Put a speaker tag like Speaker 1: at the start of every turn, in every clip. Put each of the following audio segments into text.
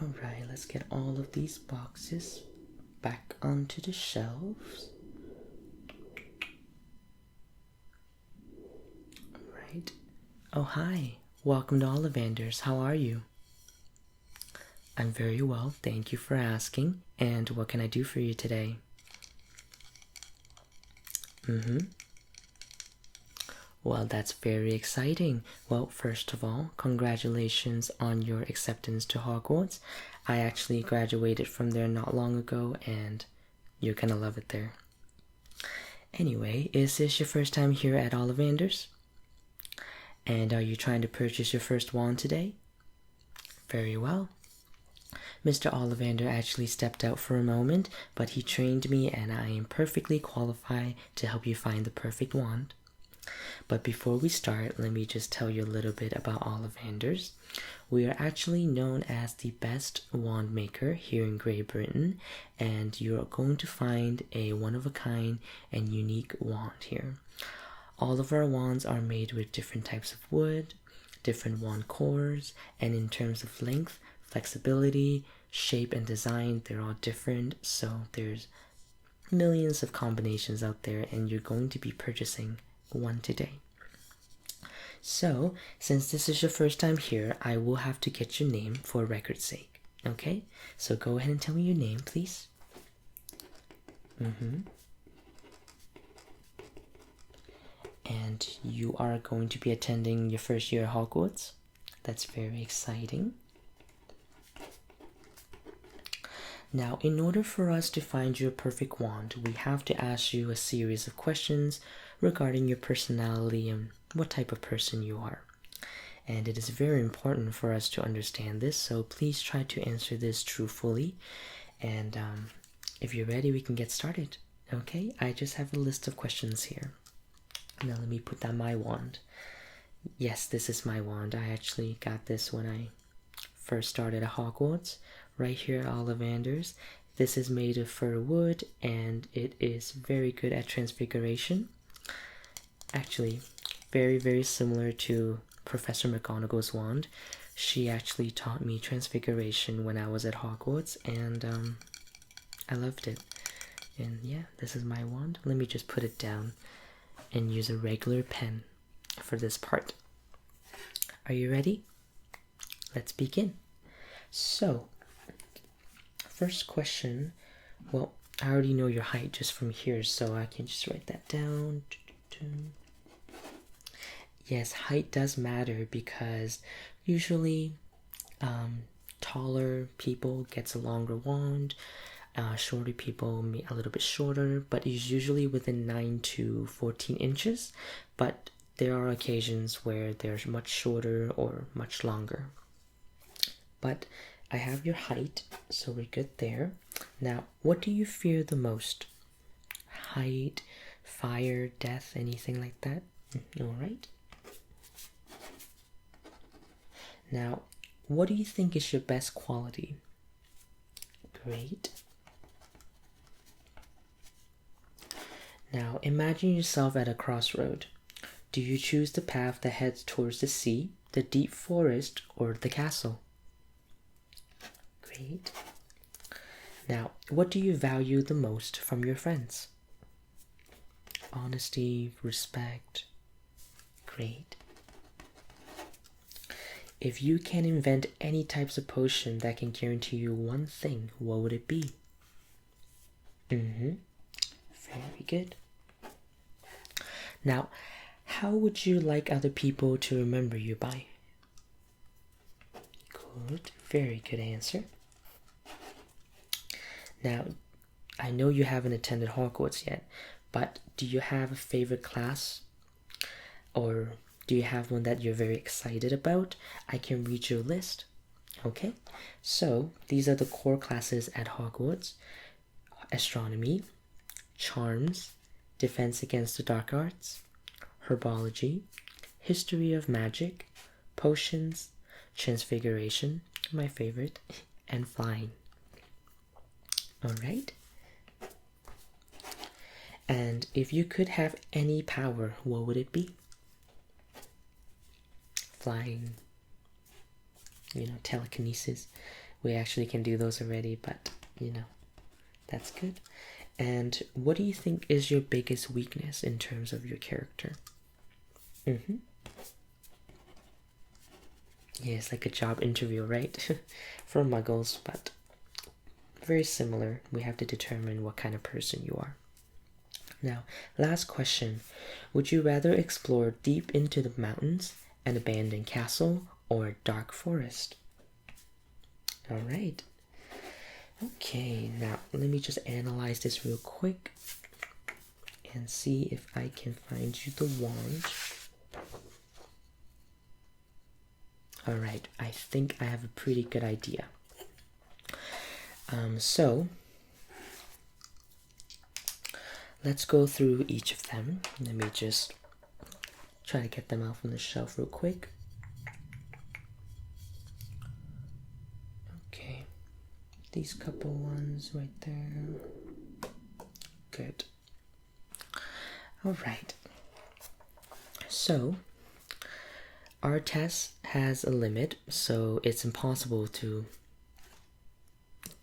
Speaker 1: Alright, let's get all of these boxes back onto the shelves. Alright. Oh, hi. Welcome to Ollivanders. How are you? I'm very well, thank you for asking. And what can I do for you today? Well, that's very exciting. Well, first of all, congratulations on your acceptance to Hogwarts. I actually graduated from there not long ago, and you're gonna love it there. Anyway, is this your first time here at Ollivanders? And are you trying to purchase your first wand today? Very well. Mr. Ollivander actually stepped out for a moment, but he trained me and I am perfectly qualified to help you find the perfect wand. But before we start, let me just tell you a little bit about Ollivanders. We are actually known as the best wand maker here in Great Britain, and you are going to find a one-of-a-kind and unique wand here. All of our wands are made with different types of wood, different wand cores, and in terms of length, flexibility, shape, and design, they're all different, so there's millions of combinations out there, and you're going to be purchasing one today. So, since this is your first time here, I will have to get your name for record's sake. Okay? So go ahead and tell me your name, please. And you are going to be attending your first year at Hogwarts. That's very exciting. Now, in order for us to find your perfect wand, we have to ask you a series of questions regarding your personality and what type of person you are. And it is very important for us to understand this, so please try to answer this truthfully. And if you're ready, we can get started. Okay, I just have a list of questions here. Now let me put down my wand. Yes, this is my wand. I actually got this when I first started at Hogwarts, right here at Ollivanders. This is made of fir wood, and it is very good at transfiguration. Actually, very, very similar to Professor McGonagall's wand. She actually taught me transfiguration when I was at Hogwarts, and I loved it. And yeah, this is my wand. Let me just put it down and use a regular pen for this part. Are you ready? Let's begin. So, first question. Well, I already know your height just from here, so I can just write that down. Yes, height does matter because usually taller people gets a longer wand, shorter people a little bit shorter, but it's usually within 9 to 14 inches. But there are occasions where they're much shorter or much longer. But I have your height, so we're good there. Now, what do you fear the most? Height, fire, death, anything like that? Alright. Now, what do you think is your best quality? Great. Now, imagine yourself at a crossroad. Do you choose the path that heads towards the sea, the deep forest, or the castle? Great. Now, what do you value the most from your friends? Honesty, respect. Great. If you can invent any types of potion that can guarantee you one thing, what would it be? Very good. Now, how would you like other people to remember you by? Good, very good answer. Now, I know you haven't attended Hogwarts yet, but do you have a favorite class? Or do you have one that you're very excited about? I can read your list. Okay, so these are the core classes at Hogwarts: astronomy, charms, defense against the dark arts, herbology, history of magic, potions, transfiguration, my favorite, and flying. Alright? And if you could have any power, what would it be? Flying, telekinesis. we actually can do those already, but that's good. And what do you think is your biggest weakness in terms of your character? Yeah, it's like a job interview, right? For muggles, but very similar. We have to determine what kind of person you are. Now, last question. Would you rather explore deep into the mountains, an abandoned castle, or a dark forest? All right. Okay, now let me just analyze this real quick and see if I can find you the wand. All right, I think I have a pretty good idea. So let's go through each of them. Let me just try to get them out from the shelf real quick. Okay, these couple ones right there. Good. All right. So our test has a limit, so it's impossible to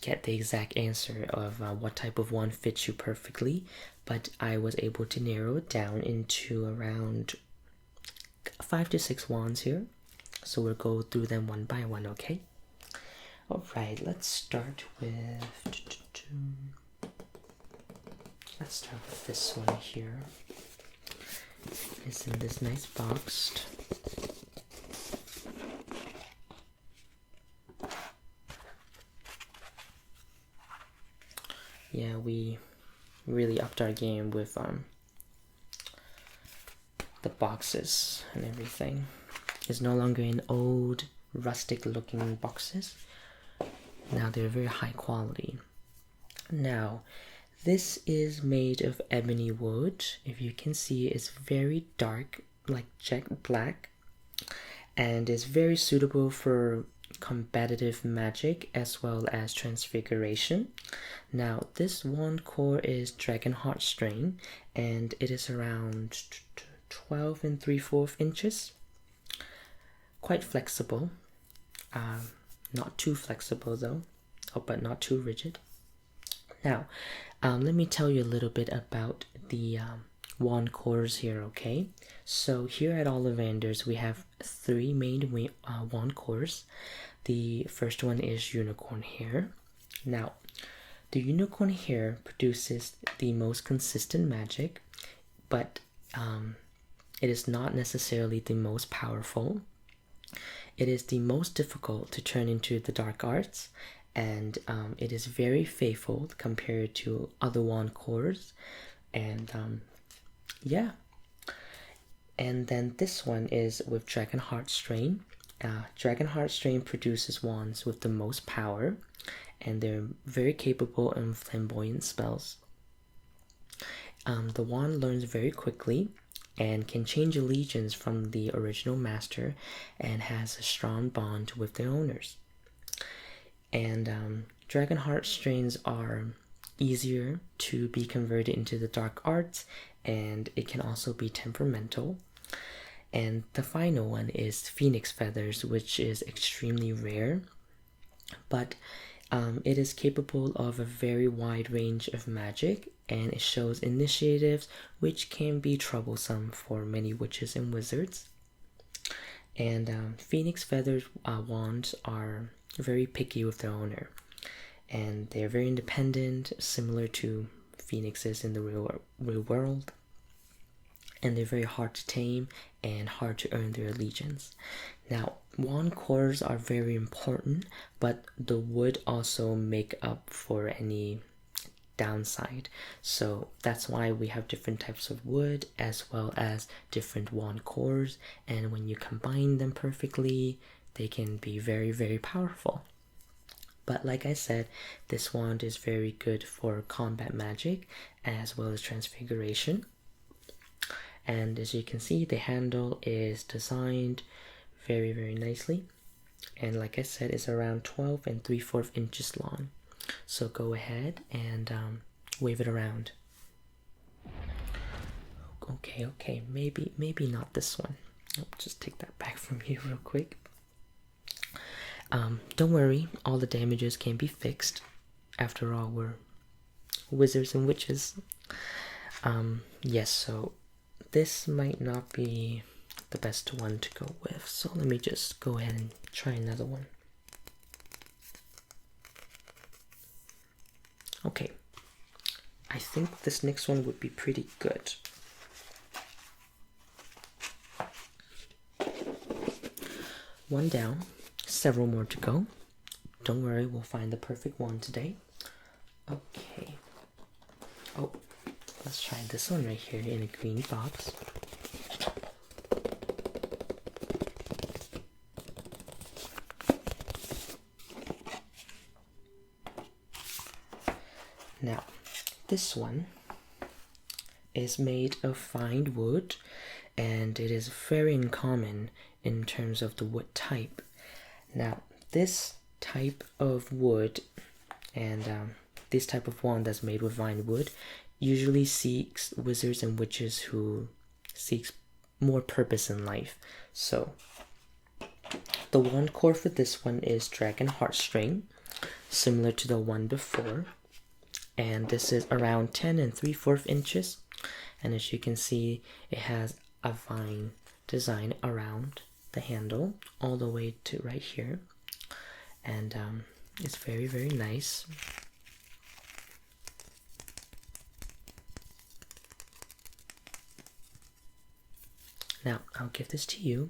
Speaker 1: get the exact answer of what type of wand fits you perfectly, but I was able to narrow it down into around 5 to 6 wands here. So we'll go through them one by one, okay? All right, let's start with this one here. It's in this nice box. Yeah, we really upped our game with the boxes and everything. It's no longer in old rustic looking boxes. Now they're very high quality. Now this is made of ebony wood. If you can see, it's very dark, like jet black, and is very suitable for combative magic as well as transfiguration. Now this wand core is Dragon Heart Strain, and it is around 12 3/4 inches. Quite flexible. Not too flexible though, but not too rigid. Now, let me tell you a little bit about the wand cores here, okay? So here at Ollivanders, we have 3 main wand cores. The first one is Unicorn Hair. Now, the Unicorn Hair produces the most consistent magic, but it is not necessarily the most powerful. It is the most difficult to turn into the dark arts, and it is very faithful compared to other wand cores. And yeah. And then this one is with Dragon Heart Strain. Dragon Heart Strain produces wands with the most power, and they're very capable in flamboyant spells. The wand learns very quickly and can change allegiance from the original master and has a strong bond with their owners. And Dragon Heart Strains are easier to be converted into the dark arts, and it can also be temperamental. And the final one is Phoenix Feathers, which is extremely rare, but it is capable of a very wide range of magic, and it shows initiatives which can be troublesome for many witches and wizards. And Phoenix Feathers wands are very picky with their owner, and they're very independent, similar to phoenixes in the real world. And they're very hard to tame and hard to earn their allegiance. Now, wand cores are very important, but the wood also make up for any downside. So that's why we have different types of wood as well as different wand cores, and when you combine them perfectly, they can be very, very powerful. But like I said, this wand is very good for combat magic as well as transfiguration. And as you can see, the handle is designed very, very nicely. And like I said, it's around 12 3/4 inches long. So go ahead and wave it around. Okay, maybe not this one. I'll just take that back from you real quick. Don't worry, all the damages can be fixed. After all, we're wizards and witches. Yes, so this might not be the best one to go with, so let me just go ahead and try another one. Okay, I think this next one would be pretty good. One down, several more to go. Don't worry, we'll find the perfect one today. Okay. Oh, let's try this one right here in a green box. Now, this one is made of fine wood, and it is very uncommon in terms of the wood type. Now, this type of wood and this type of wand that's made with fine wood usually seeks wizards and witches who seeks more purpose in life. So, the wand core for this one is dragon heartstring, similar to the one before. And this is around 10 3/4 inches, and as you can see, it has a vine design around the handle all the way to right here, and it's very, very nice. Now I'll give this to you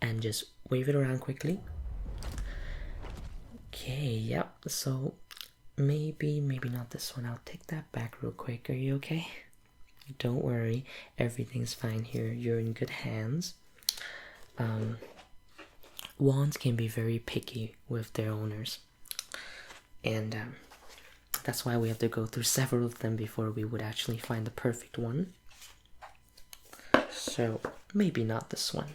Speaker 1: and just wave it around quickly. Okay, yep, so maybe not this one. I'll take that back real quick. Are you okay? Don't worry, everything's fine here. You're in good hands. Wands can be very picky with their owners, and that's why we have to go through several of them before we would actually find the perfect one. So maybe not this one.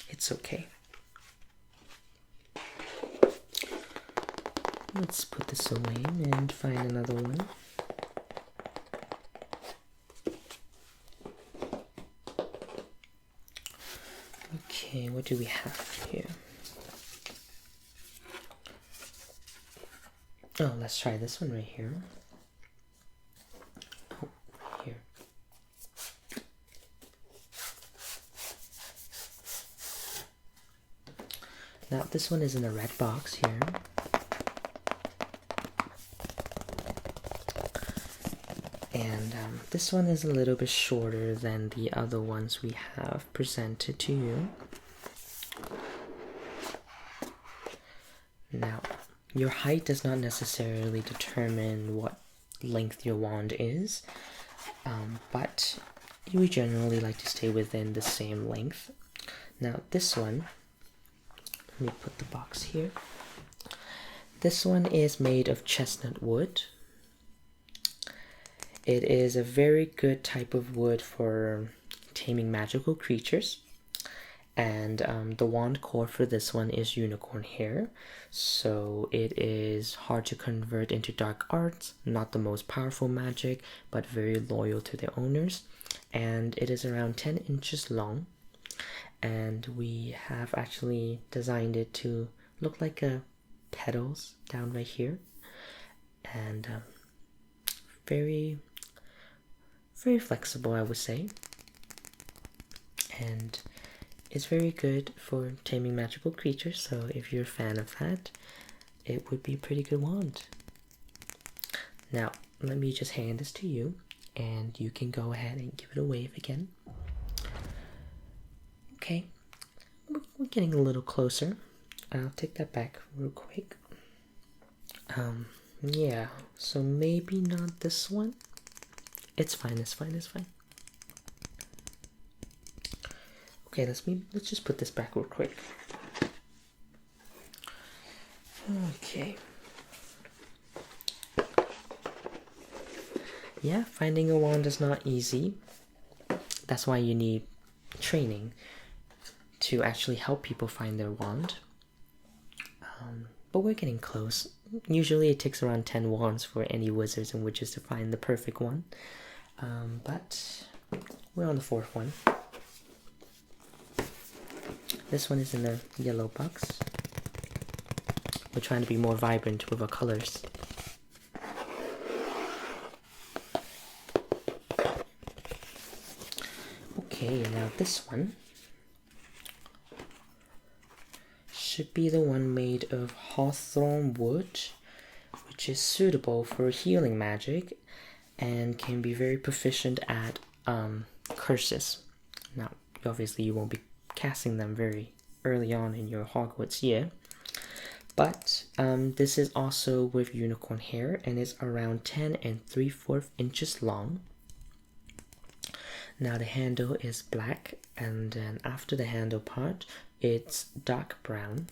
Speaker 1: It's okay. Let's put this away and find another one. Okay, what do we have here? Oh, let's try this one right here. Oh, right here. Now, this one is in a red box here. And this one is a little bit shorter than the other ones we have presented to you. Now, your height does not necessarily determine what length your wand is, but we generally like to stay within the same length. Now, this one, let me put the box here. This one is made of chestnut wood. It is a very good type of wood for taming magical creatures. And the wand core for this one is unicorn hair. So it is hard to convert into dark arts, not the most powerful magic, but very loyal to their owners. And it is around 10 inches long. And we have actually designed it to look like petals down right here. And very flexible, I would say, and it's very good for taming magical creatures, so if you're a fan of that, it would be a pretty good wand. Now, let me just hand this to you, and you can go ahead and give it a wave again. Okay, we're getting a little closer. I'll take that back real quick. Yeah, so maybe not this one. It's fine, it's fine, it's fine. Okay, let's just put this back real quick. Okay. Yeah, finding a wand is not easy. That's why you need training to actually help people find their wand. But we're getting close. Usually it takes around 10 wands for any wizards and witches to find the perfect one. But we're on the 4th one. This one is in a yellow box. We're trying to be more vibrant with our colors. Okay, now this one should be the one made of hawthorn wood, which is suitable for healing magic and can be very proficient at curses. Now, obviously you won't be casting them very early on in your Hogwarts year, but this is also with unicorn hair and is around 10 3/4 inches long. Now the handle is black, and then after the handle part it's dark brown.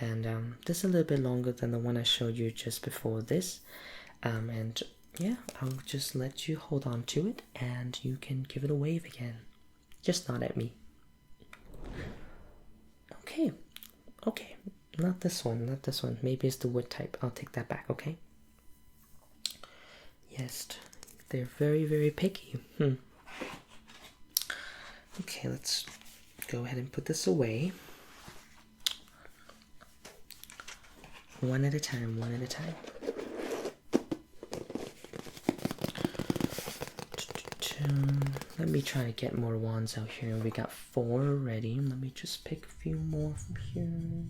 Speaker 1: And this is a little bit longer than the one I showed you just before this. And yeah, I'll just let you hold on to it and you can give it a wave again. Just nod at me. Okay, not this one, maybe it's the wood type. I'll take that back, okay? Yes, they're very, very picky. Okay, let's go ahead and put this away. One at a time. Let me try to get more wands out here. We got 4 already. Let me just pick a few more from here.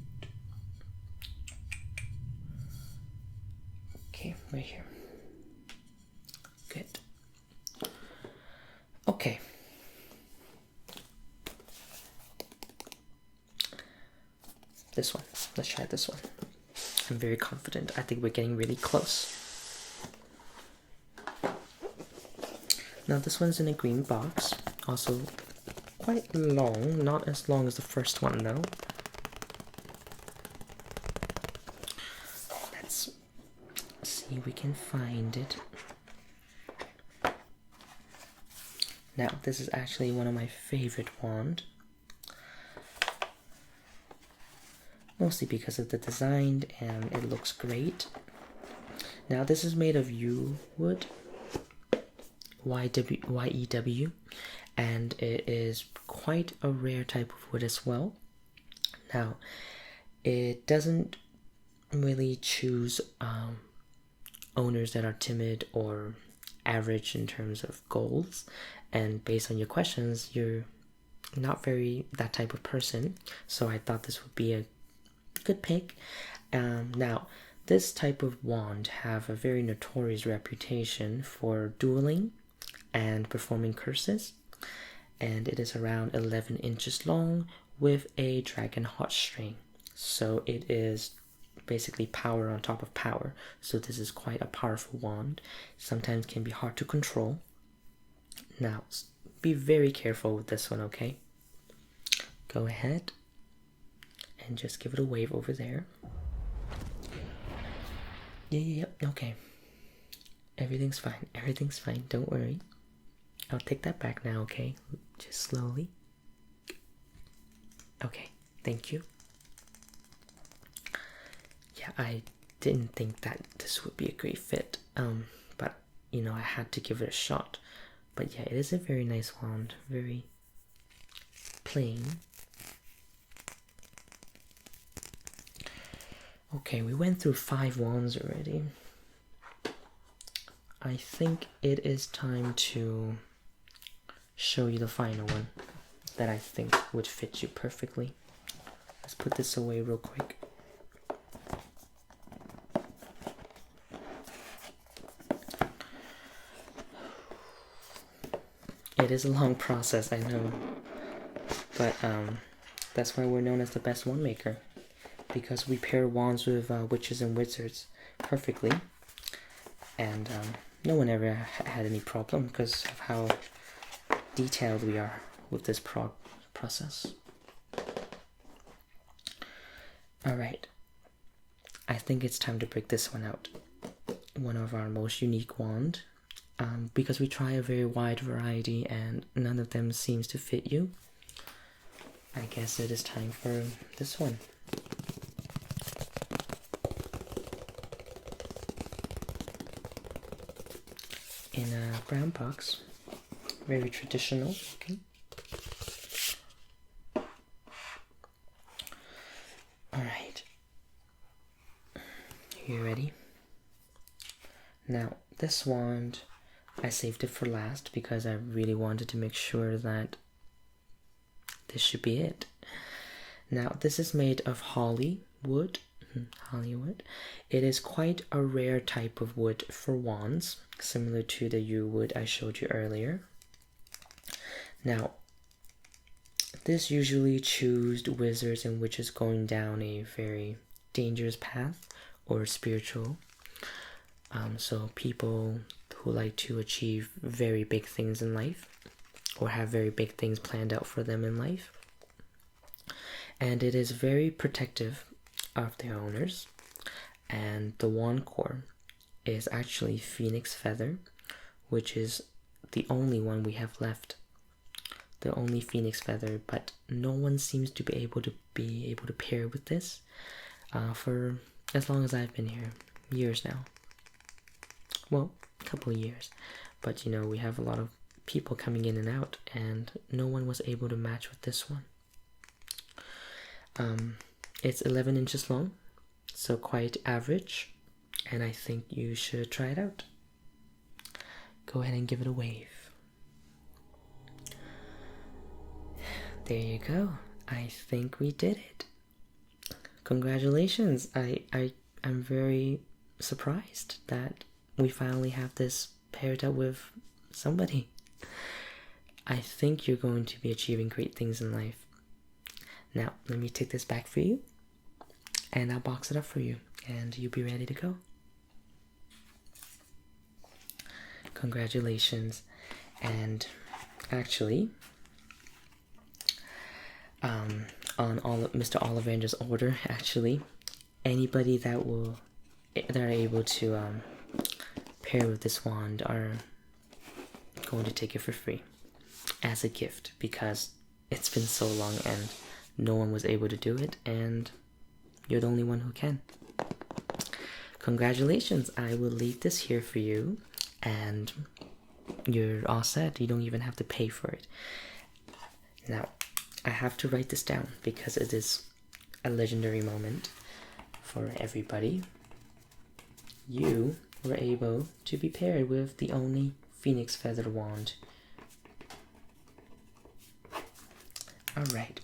Speaker 1: Okay, right here. Good. Okay. This one. Let's try this one. I'm very confident. I think we're getting really close. Now this one's in a green box. Also quite long. Not as long as the first one though. Let's see if we can find it. Now this is actually one of my favorite wands. Mostly because of the design and it looks great. Now this is made of yew wood, YEW, and it is quite a rare type of wood as well. Now it doesn't really choose owners that are timid or average in terms of goals, and based on your questions you're not very that type of person, so I thought this would be a good pick. Now this type of wand have a very notorious reputation for dueling and performing curses, and it is around 11 inches long with a dragon heartstring, so it is basically power on top of power. So this is quite a powerful wand, sometimes can be hard to control. Now be very careful with this one, okay? Go ahead and just give it a wave over there. Yep, okay. Everything's fine, don't worry. I'll take that back now, okay? Just slowly. Okay, thank you. Yeah, I didn't think that this would be a great fit, but you know, I had to give it a shot. But yeah, it is a very nice wand, very plain. Okay, we went through 5 wands already. I think it is time to show you the final one that I think would fit you perfectly. Let's put this away real quick. It is a long process, I know, but that's why we're known as the best wand maker, because we pair wands with witches and wizards perfectly, and no one ever had any problem because of how detailed we are with this process. Alright, I think it's time to break this one out. One of our most unique wand, because we try a very wide variety and none of them seems to fit you. I guess it is time for this one. In a brown box, very traditional. Okay. Alright. You ready? Now, this wand, I saved it for last because I really wanted to make sure that this should be it. Now, this is made of holly wood. Hollywood. It is quite a rare type of wood for wands, similar to the yew wood I showed you earlier. Now, this usually choosed wizards and witches going down a very dangerous path or spiritual. So people who like to achieve very big things in life or have very big things planned out for them in life. And it is very protective of their owners. And the wand core is actually phoenix feather, which is the only one we have left. The only phoenix feather, but no one seems to be able to pair with this for as long as I've been here. Years now. Well, a couple of years. But you know, we have a lot of people coming in and out, and no one was able to match with this one. It's 11 inches long, so quite average, and I think you should try it out. Go ahead and give it a wave. There you go. I think we did it. Congratulations. I'm very surprised that we finally have this paired up with somebody. I think you're going to be achieving great things in life. Now, let me take this back for you, and I'll box it up for you, and you'll be ready to go. Congratulations. And actually, on Mr. Ollivander's order, actually, anybody that are able to pair with this wand are going to take it for free as a gift, because it's been so long and no one was able to do it, and you're the only one who can. Congratulations. I will leave this here for you, and you're all set. You don't even have to pay for it. Now, I have to write this down because it is a legendary moment for everybody. You were able to be paired with the only phoenix feather wand. Alright.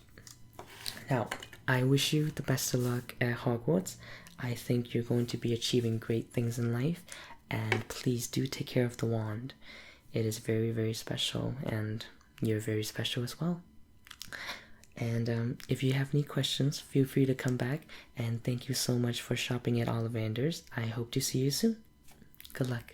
Speaker 1: Now, I wish you the best of luck at Hogwarts. I think you're going to be achieving great things in life, and please do take care of the wand. It is very, very special, and you're very special as well. And if you have any questions, feel free to come back, and thank you so much for shopping at Ollivander's. I hope to see you soon. Good luck.